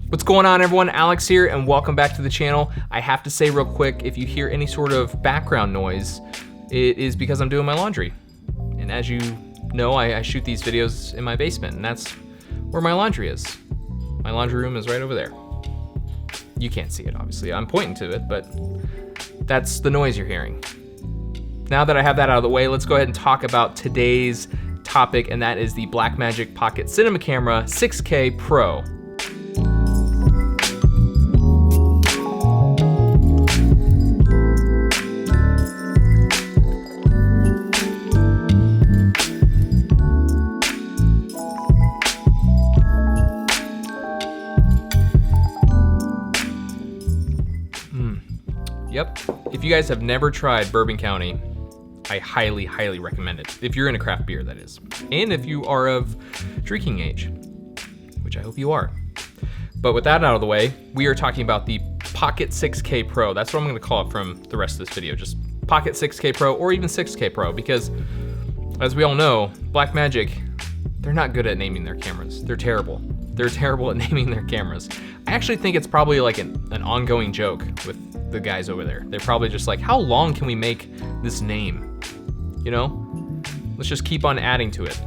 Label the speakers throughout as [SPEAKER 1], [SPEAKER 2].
[SPEAKER 1] What's going on, everyone? Alex here, and welcome back to the channel. I have to say real quick, if you hear any sort of background noise, it is because I'm doing my laundry. And as you know, I shoot these videos in my basement, and that's where my laundry is. My laundry room is right over there. You can't see it, obviously. I'm pointing to it, but that's the noise you're hearing. Now that I have that out of the way, let's go ahead and talk about today's topic, and that is the Blackmagic Pocket Cinema Camera 6K Pro. Yep, if you guys have never tried Bourbon County, I highly, highly recommend it. If you're into craft beer, that is. And if you are of drinking age, which I hope you are. But with that out of the way, we are talking about the Pocket 6K Pro. That's what I'm gonna call it from the rest of this video. Just Pocket 6K Pro or even 6K Pro, because as we all know, Blackmagic, they're not good at naming their cameras. They're terrible. They're terrible at naming their cameras. I actually think it's probably like an ongoing joke with the guys over there. They're probably just like, how long can we make this name? You know, let's just keep on adding to it.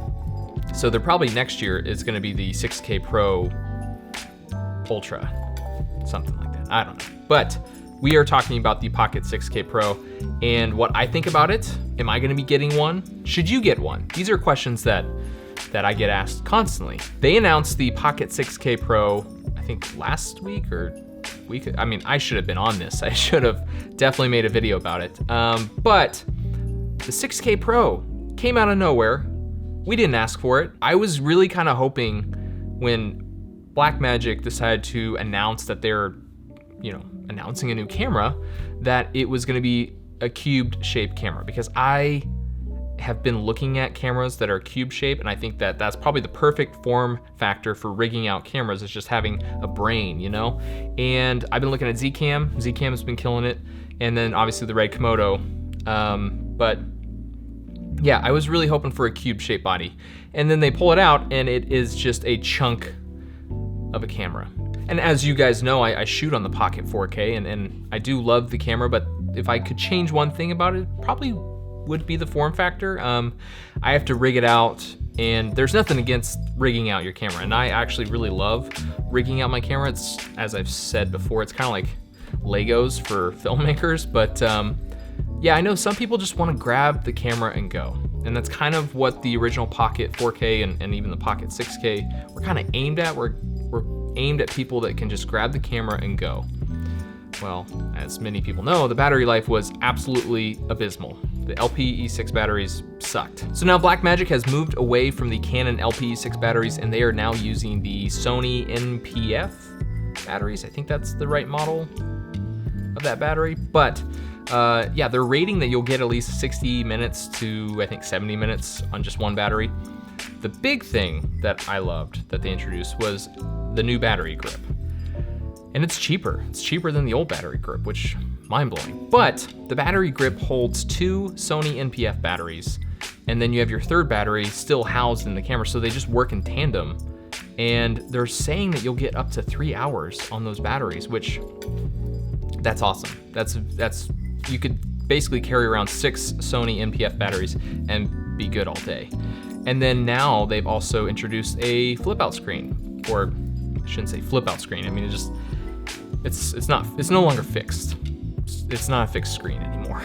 [SPEAKER 1] So they're probably next year is gonna be the 6K Pro Ultra, something like that, I don't know. But we are talking about the Pocket 6K Pro and what I think about it. Am I gonna be getting one? Should you get one? These are questions that I get asked constantly. They announced the Pocket 6K Pro, I think last week or week. I mean, I should have been on this. I should have definitely made a video about it. But the 6K Pro came out of nowhere. We didn't ask for it. I was really kind of hoping when Blackmagic decided to announce that they're, announcing a new camera, that it was gonna be a cubed shaped camera, because I have been looking at cameras that are cube shaped, and I think that that's probably the perfect form factor for rigging out cameras, is just having a brain, And I've been looking at Zcam. Zcam has been killing it, and then obviously the Red Komodo. But yeah, I was really hoping for a cube shaped body, and then they pull it out and it is just a chunk of a camera. And as you guys know, I shoot on the Pocket 4K, and I do love the camera, but if I could change one thing about it, probably would be the form factor. I have to rig it out, and there's nothing against rigging out your camera, and I actually really love rigging out my camera. It's, as I've said before, it's kind of like Legos for filmmakers, but yeah, I know some people just want to grab the camera and go, and that's kind of what the original Pocket 4K and even the Pocket 6K were kind of aimed at. We're aimed at people that can just grab the camera and go. Well, as many people know, the battery life was absolutely abysmal. The LPE6 batteries sucked. So now Blackmagic has moved away from the Canon LPE6 batteries, and they are now using the Sony NPF batteries. I think that's the right model of that battery. But yeah, they're rating that you'll get at least 60 minutes to, I think, 70 minutes on just one battery. The big thing that I loved that they introduced was the new battery grip. And it's cheaper. It's cheaper than the old battery grip, which mind-blowing. But the battery grip holds 2 Sony NPF batteries, and then you have your third battery still housed in the camera, so they just work in tandem. And they're saying that you'll get up to 3 hours on those batteries, which, that's awesome. That's you could basically carry around 6 Sony NPF batteries and be good all day. And then now they've also introduced a flip-out screen, or I shouldn't say flip-out screen. I mean, it's no longer fixed. It's not a fixed screen anymore.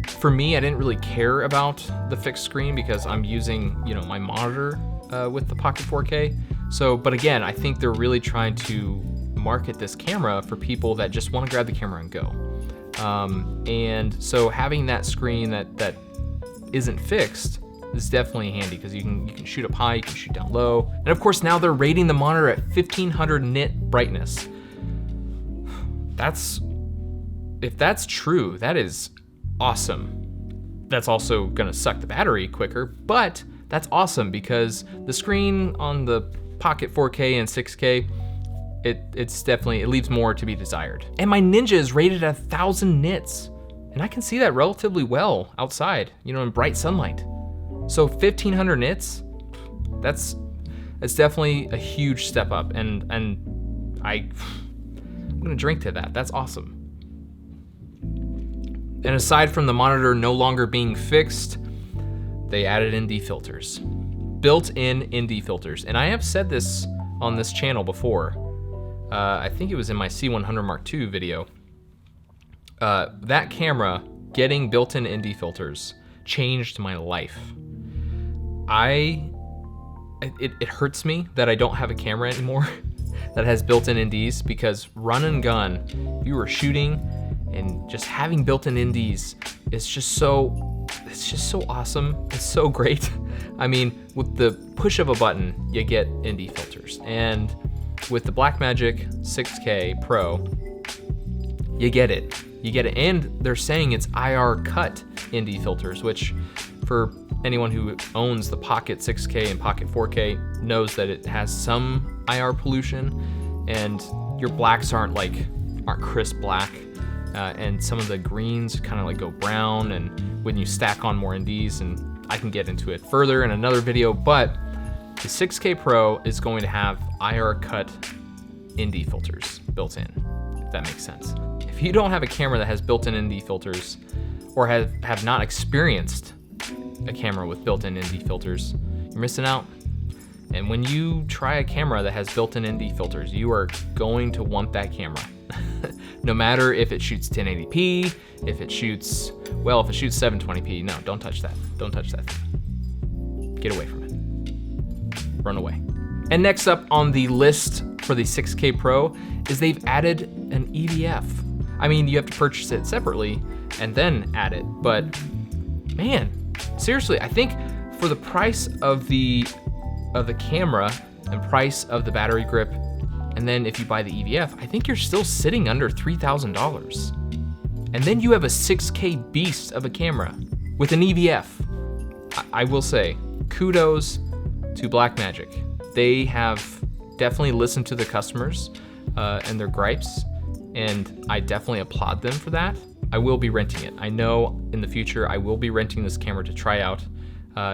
[SPEAKER 1] For me, I didn't really care about the fixed screen because I'm using, my monitor with the Pocket 4K. So, but again, I think they're really trying to market this camera for people that just want to grab the camera and go. And so having that screen that isn't fixed is definitely handy, because you can shoot up high, you can shoot down low. And of course, now they're rating the monitor at 1500 nit brightness. If that's true, that is awesome. That's also gonna suck the battery quicker, but that's awesome because the screen on the Pocket 4K and 6K, it leaves more to be desired. And my Ninja is rated at 1000 nits, and I can see that relatively well outside, in bright sunlight. So 1500 nits, it's definitely a huge step up, and I'm gonna drink to that. That's awesome. And aside from the monitor no longer being fixed, they added ND filters, built-in ND filters. And I have said this on this channel before. I think it was in my C100 Mark II video. That camera getting built-in ND filters changed my life. It hurts me that I don't have a camera anymore that has built-in NDs, because run and gun, if you were shooting and just having built-in NDs, it's just so awesome. It's so great. I mean, with the push of a button, you get ND filters. And with the Blackmagic 6K Pro, you get it. You get it. And they're saying it's IR cut ND filters, which for anyone who owns the Pocket 6K and Pocket 4K knows that it has some IR pollution, and your blacks aren't crisp black, and some of the greens kind of like go brown, and when you stack on more NDs, and I can get into it further in another video, but the 6K Pro is going to have IR cut ND filters built in, if that makes sense. If you don't have a camera that has built-in ND filters, or have not experienced a camera with built-in ND filters, you're missing out. And when you try a camera that has built-in ND filters, you are going to want that camera. No matter if it shoots 1080p, if it shoots 720p, no, don't touch that. Don't touch that thing. Get away from it. Run away. And next up on the list for the 6K Pro is they've added an EVF. I mean, you have to purchase it separately and then add it, but man, seriously, I think for the price of the camera and price of the battery grip, and then if you buy the EVF, I think you're still sitting under $3,000. And then you have a 6K beast of a camera with an EVF. I will say, kudos to Blackmagic. They have definitely listened to the customers and their gripes, and I definitely applaud them for that. I will be renting it. I know in the future I will be renting this camera to try out.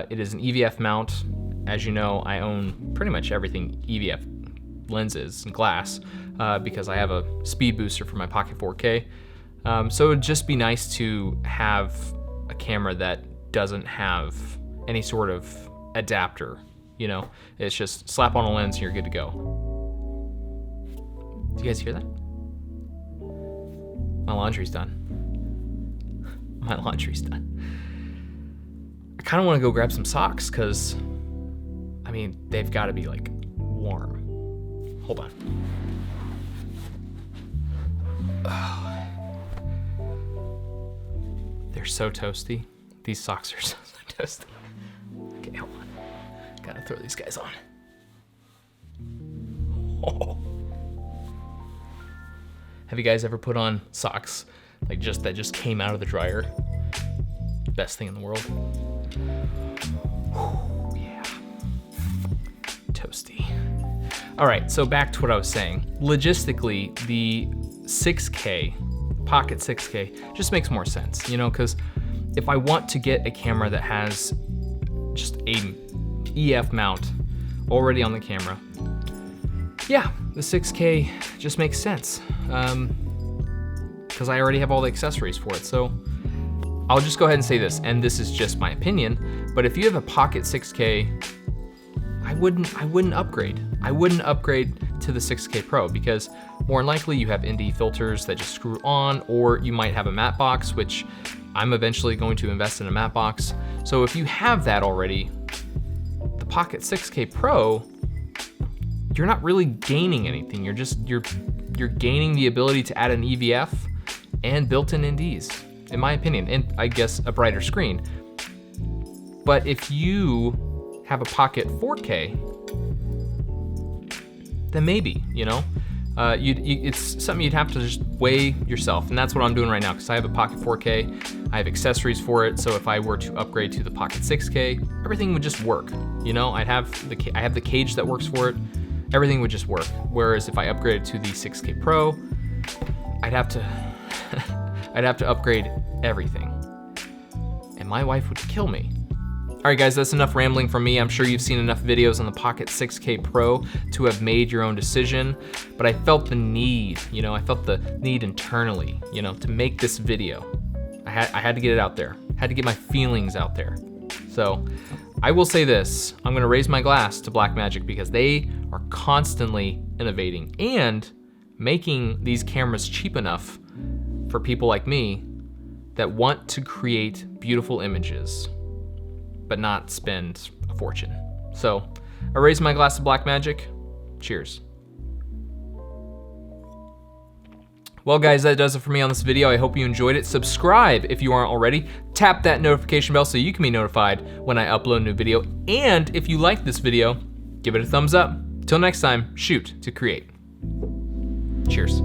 [SPEAKER 1] It is an EVF mount. As you know, I own pretty much everything EVF lenses and glass because I have a speed booster for my Pocket 4K. So it would just be nice to have a camera that doesn't have any sort of adapter, you know? It's just slap on a lens and you're good to go. Do you guys hear that? My laundry's done. My laundry's done. I kind of want to go grab some socks because, I mean, they've got to be like warm. Hold on. Oh. They're so toasty. These socks are so toasty. Okay, hold on. Gotta throw these guys on. Oh. Have you guys ever put on socks that just came out of the dryer? Best thing in the world. Whew, yeah. Toasty. All right, so back to what I was saying. Logistically, the 6K, Pocket 6K, just makes more sense, you know, because if I want to get a camera that has just a EF mount already on the camera, yeah, the 6K just makes sense, because I already have all the accessories for it. So I'll just go ahead and say this, and this is just my opinion, but if you have a Pocket 6K, I wouldn't upgrade. I wouldn't upgrade to the 6K Pro because more than likely you have ND filters that just screw on, or you might have a matte box, which I'm eventually going to invest in a matte box. So if you have that already, the Pocket 6K Pro, you're not really gaining anything. You're gaining the ability to add an EVF and built-in NDs, in my opinion, and I guess a brighter screen. But if you have a Pocket 4K, then maybe, you know, it's something you'd have to just weigh yourself, and that's what I'm doing right now because I have a Pocket 4K, I have accessories for it, so if I were to upgrade to the Pocket 6K, everything would just work, you know. I have the cage that works for it, everything would just work. Whereas if I upgraded to the 6K Pro, I'd have to upgrade everything, and my wife would kill me. Alright guys, that's enough rambling from me. I'm sure you've seen enough videos on the Pocket 6K Pro to have made your own decision, but I felt the need, I felt the need internally, to make this video. I had to get it out there. Had to get my feelings out there. So I will say this, I'm gonna raise my glass to Blackmagic because they are constantly innovating and making these cameras cheap enough for people like me that want to create beautiful images, but not spend a fortune. So I raise my glass to Blackmagic. Cheers. Well guys, that does it for me on this video. I hope you enjoyed it. Subscribe if you aren't already. Tap that notification bell so you can be notified when I upload a new video. And if you like this video, give it a thumbs up. Till next time, shoot to create. Cheers.